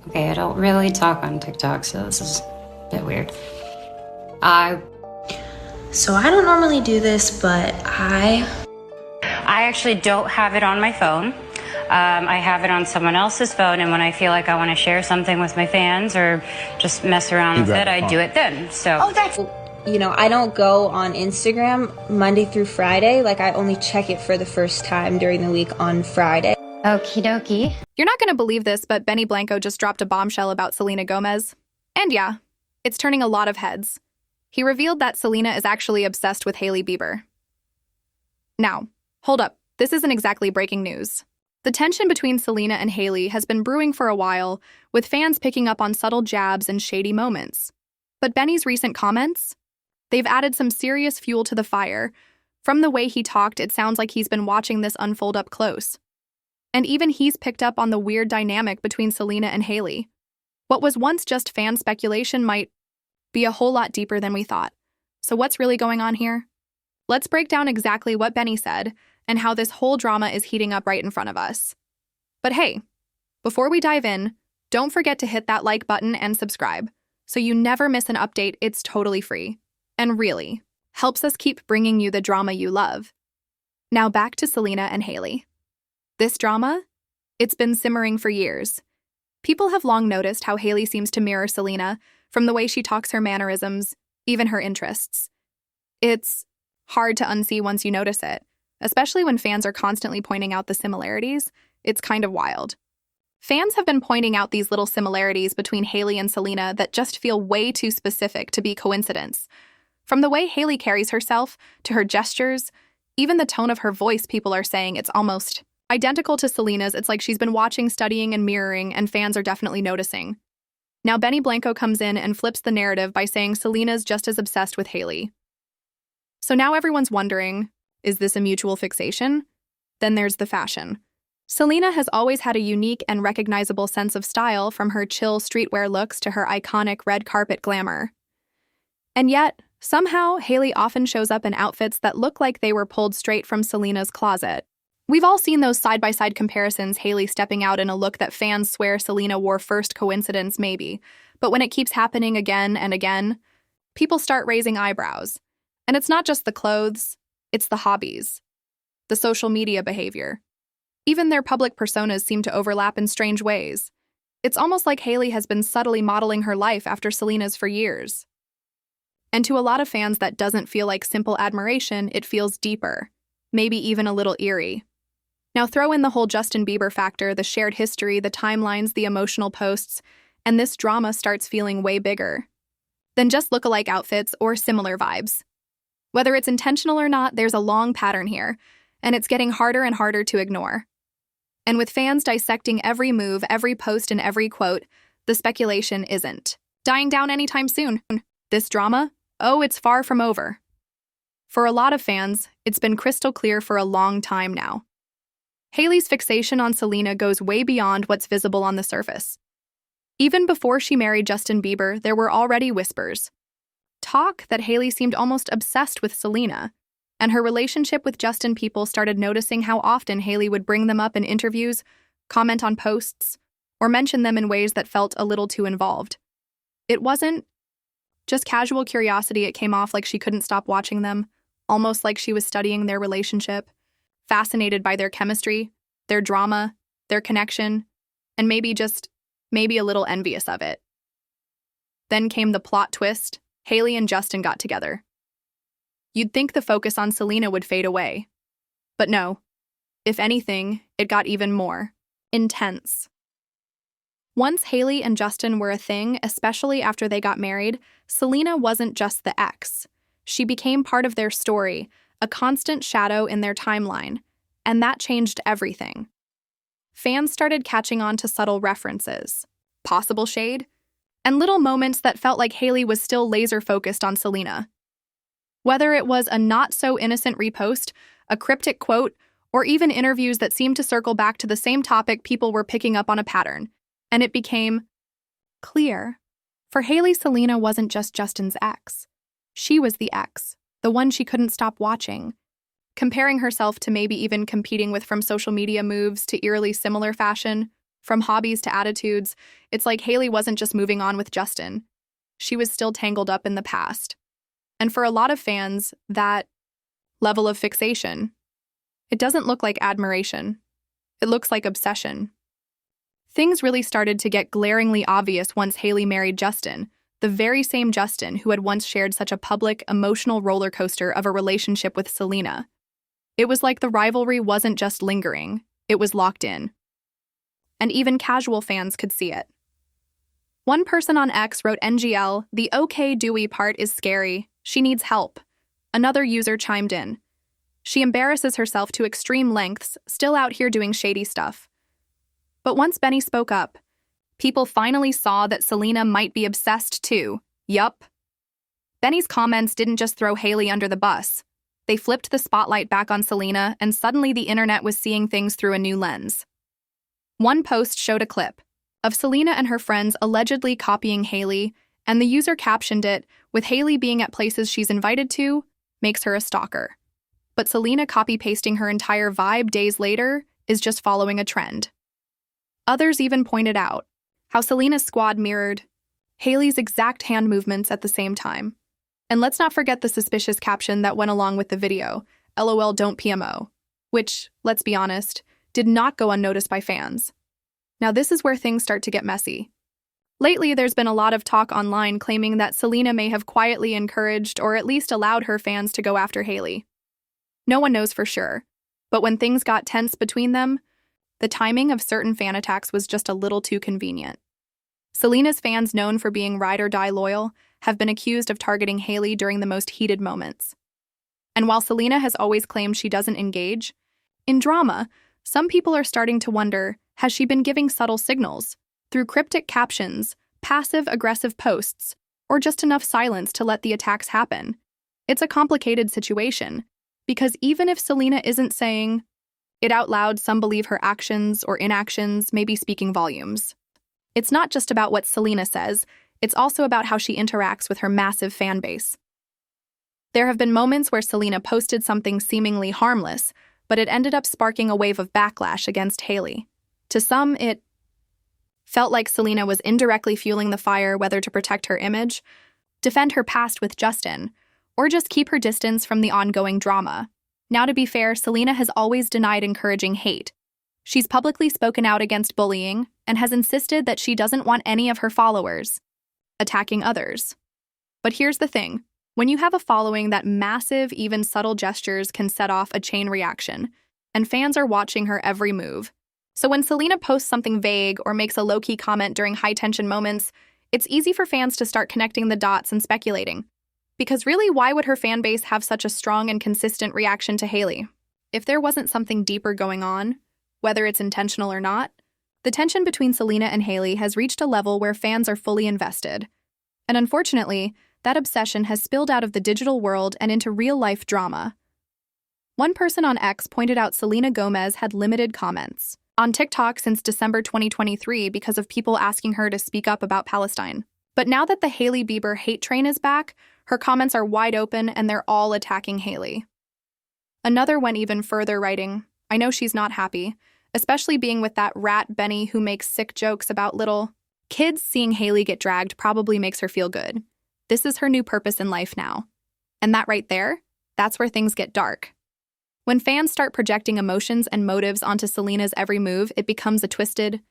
Okay, I don't really talk on TikTok, so this is a bit weird. I So I don't normally do this, but I actually don't have it on my phone. I have it on someone else's phone, and when I feel like I want to share something with my fans or just mess around with it, I do it then. So. Oh, that's... I don't go on Instagram Monday through Friday. Like, I only check it for the first time during the week on Friday. Okie dokie. You're not going to believe this, but Benny Blanco just dropped a bombshell about Selena Gomez. And yeah, it's turning a lot of heads. He revealed that Selena is actually obsessed with Hailey Bieber. Now, hold up. This isn't exactly breaking news. The tension between Selena and Hailey has been brewing for a while, with fans picking up on subtle jabs and shady moments. But Benny's recent comments? They've added some serious fuel to the fire. From the way he talked, it sounds like he's been watching this unfold up close. And even he's picked up on the weird dynamic between Selena and Hailey. What was once just fan speculation might be a whole lot deeper than we thought. So what's really going on here? Let's break down exactly what Benny said and how this whole drama is heating up right in front of us. But hey, before we dive in, don't forget to hit that like button and subscribe so you never miss an update. It's totally free and really helps us keep bringing you the drama you love. Now back to Selena and Hailey. This drama? It's been simmering for years. People have long noticed how Hailey seems to mirror Selena, from the way she talks, her mannerisms, even her interests. It's hard to unsee once you notice it, especially when fans are constantly pointing out the similarities. It's kind of wild. Fans have been pointing out these little similarities between Hailey and Selena that just feel way too specific to be coincidence. From the way Hailey carries herself, to her gestures, even the tone of her voice, people are saying it's almost identical to Selena's. It's like she's been watching, studying, and mirroring, and fans are definitely noticing. Now Benny Blanco comes in and flips the narrative by saying Selena's just as obsessed with Hailey. So now everyone's wondering, is this a mutual fixation? Then there's the fashion. Selena has always had a unique and recognizable sense of style, from her chill streetwear looks to her iconic red carpet glamour. And yet, somehow, Hailey often shows up in outfits that look like they were pulled straight from Selena's closet. We've all seen those side-by-side comparisons, Hailey stepping out in a look that fans swear Selena wore first. Coincidence, maybe. But when it keeps happening again and again, people start raising eyebrows. And it's not just the clothes, it's the hobbies, the social media behavior. Even their public personas seem to overlap in strange ways. It's almost like Hailey has been subtly modeling her life after Selena's for years. And to a lot of fans, that doesn't feel like simple admiration, it feels deeper, maybe even a little eerie. Now throw in the whole Justin Bieber factor, the shared history, the timelines, the emotional posts, and this drama starts feeling way bigger than just look-alike outfits or similar vibes. Whether it's intentional or not, there's a long pattern here, and it's getting harder and harder to ignore. And with fans dissecting every move, every post, and every quote, the speculation isn't dying down anytime soon. This drama? Oh, it's far from over. For a lot of fans, it's been crystal clear for a long time now. Hailey's fixation on Selena goes way beyond what's visible on the surface. Even before she married Justin Bieber, there were already whispers. Talk that Hailey seemed almost obsessed with Selena, and her relationship with Justin. People started noticing how often Hailey would bring them up in interviews, comment on posts, or mention them in ways that felt a little too involved. It wasn't just casual curiosity, it came off like she couldn't stop watching them, almost like she was studying their relationship, fascinated by their chemistry, their drama, their connection, and maybe a little envious of it. Then came the plot twist. Hailey and Justin got together. You'd think the focus on Selena would fade away. But no. If anything, it got even more intense. Once Hailey and Justin were a thing, especially after they got married, Selena wasn't just the ex. She became part of their story, a constant shadow in their timeline, and that changed everything. Fans started catching on to subtle references, possible shade, and little moments that felt like Hailey was still laser-focused on Selena. Whether it was a not-so-innocent repost, a cryptic quote, or even interviews that seemed to circle back to the same topic, people were picking up on a pattern, and it became clear. For Hailey, Selena wasn't just Justin's ex. She was the ex, the one she couldn't stop watching, comparing herself to, maybe even competing with, from social media moves to eerily similar fashion. From hobbies to attitudes, it's like Hailey wasn't just moving on with Justin. She was still tangled up in the past. And for a lot of fans, that level of fixation, it doesn't look like admiration. It looks like obsession. Things really started to get glaringly obvious once Hailey married Justin, the very same Justin who had once shared such a public, emotional roller coaster of a relationship with Selena. It was like the rivalry wasn't just lingering, it was locked in. And even casual fans could see it. One person on X wrote NGL, "The okay Dewey part is scary. She needs help." Another user chimed in, "She embarrasses herself to extreme lengths, still out here doing shady stuff." But once Benny spoke up, people finally saw that Selena might be obsessed too. Yup. Benny's comments didn't just throw Hailey under the bus. They flipped the spotlight back on Selena, and suddenly the internet was seeing things through a new lens. One post showed a clip of Selena and her friends allegedly copying Hailey, and the user captioned it, "With Hailey being at places she's invited to, makes her a stalker." But Selena copy-pasting her entire vibe days later is just following a trend. Others even pointed out how Selena's squad mirrored Hailey's exact hand movements at the same time. And let's not forget the suspicious caption that went along with the video, "LOL don't PMO," which, let's be honest, did not go unnoticed by fans. Now this is where things start to get messy. Lately, there's been a lot of talk online claiming that Selena may have quietly encouraged or at least allowed her fans to go after Hailey. No one knows for sure, but when things got tense between them, the timing of certain fan attacks was just a little too convenient. Selena's fans, known for being ride-or-die loyal, have been accused of targeting Hailey during the most heated moments. And while Selena has always claimed she doesn't engage, in drama, some people are starting to wonder, has she been giving subtle signals, through cryptic captions, passive-aggressive posts, or just enough silence to let the attacks happen? It's a complicated situation, because even if Selena isn't saying it out loud, some believe her actions or inactions may be speaking volumes. It's not just about what Selena says, it's also about how she interacts with her massive fan base. There have been moments where Selena posted something seemingly harmless, but it ended up sparking a wave of backlash against Hailey. To some, it felt like Selena was indirectly fueling the fire, whether to protect her image, defend her past with Justin, or just keep her distance from the ongoing drama. Now, to be fair, Selena has always denied encouraging hate. She's publicly spoken out against bullying and has insisted that she doesn't want any of her followers attacking others. But here's the thing. When you have a following that massive, even subtle gestures can set off a chain reaction, and fans are watching her every move. So when Selena posts something vague or makes a low-key comment during high-tension moments, it's easy for fans to start connecting the dots and speculating. Because really, why would her fan base have such a strong and consistent reaction to Hailey? If there wasn't something deeper going on, whether it's intentional or not, the tension between Selena and Hailey has reached a level where fans are fully invested. And unfortunately, that obsession has spilled out of the digital world and into real-life drama. One person on X pointed out Selena Gomez had limited comments on TikTok since December 2023 because of people asking her to speak up about Palestine. But now that the Hailey Bieber hate train is back, her comments are wide open and they're all attacking Hailey. Another went even further, writing, "I know she's not happy, especially being with that rat Benny who makes sick jokes about little kids. Seeing Hailey get dragged probably makes her feel good. This is her new purpose in life now." And that right there, that's where things get dark. When fans start projecting emotions and motives onto Selena's every move, it becomes a twisted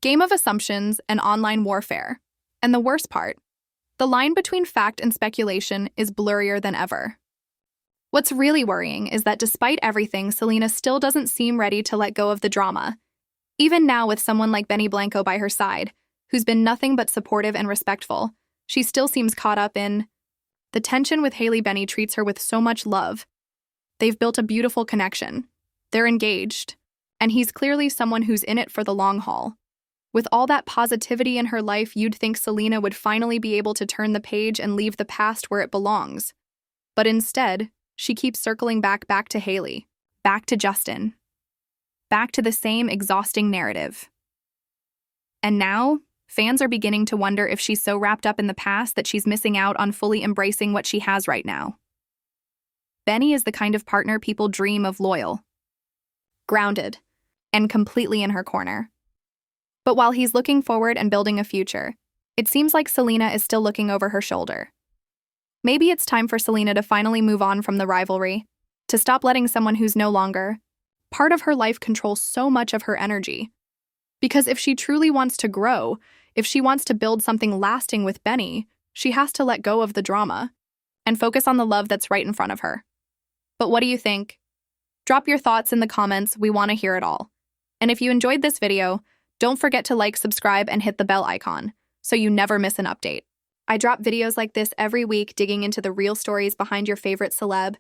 game of assumptions and online warfare. And the worst part, the line between fact and speculation is blurrier than ever. What's really worrying is that despite everything, Selena still doesn't seem ready to let go of the drama. Even now, with someone like Blanco by her side, who's been nothing but supportive and respectful, she still seems caught up in the tension with Hailey. Benny treats her with so much love. They've built a beautiful connection. They're engaged. And he's clearly someone who's in it for the long haul. With all that positivity in her life, you'd think Selena would finally be able to turn the page and leave the past where it belongs. But instead, she keeps circling back to Hailey, back to Justin, back to the same exhausting narrative. And now, fans are beginning to wonder if she's so wrapped up in the past that she's missing out on fully embracing what she has right now. Benny is the kind of partner people dream of: loyal, grounded, and completely in her corner. But while he's looking forward and building a future, it seems like Selena is still looking over her shoulder. Maybe it's time for Selena to finally move on from the rivalry, to stop letting someone who's no longer part of her life control so much of her energy. Because if she truly wants to grow, if she wants to build something lasting with Benny, she has to let go of the drama and focus on the love that's right in front of her. But what do you think? Drop your thoughts in the comments, we want to hear it all. And if you enjoyed this video, don't forget to like, subscribe, and hit the bell icon so you never miss an update. I drop videos like this every week, digging into the real stories behind your favorite celeb,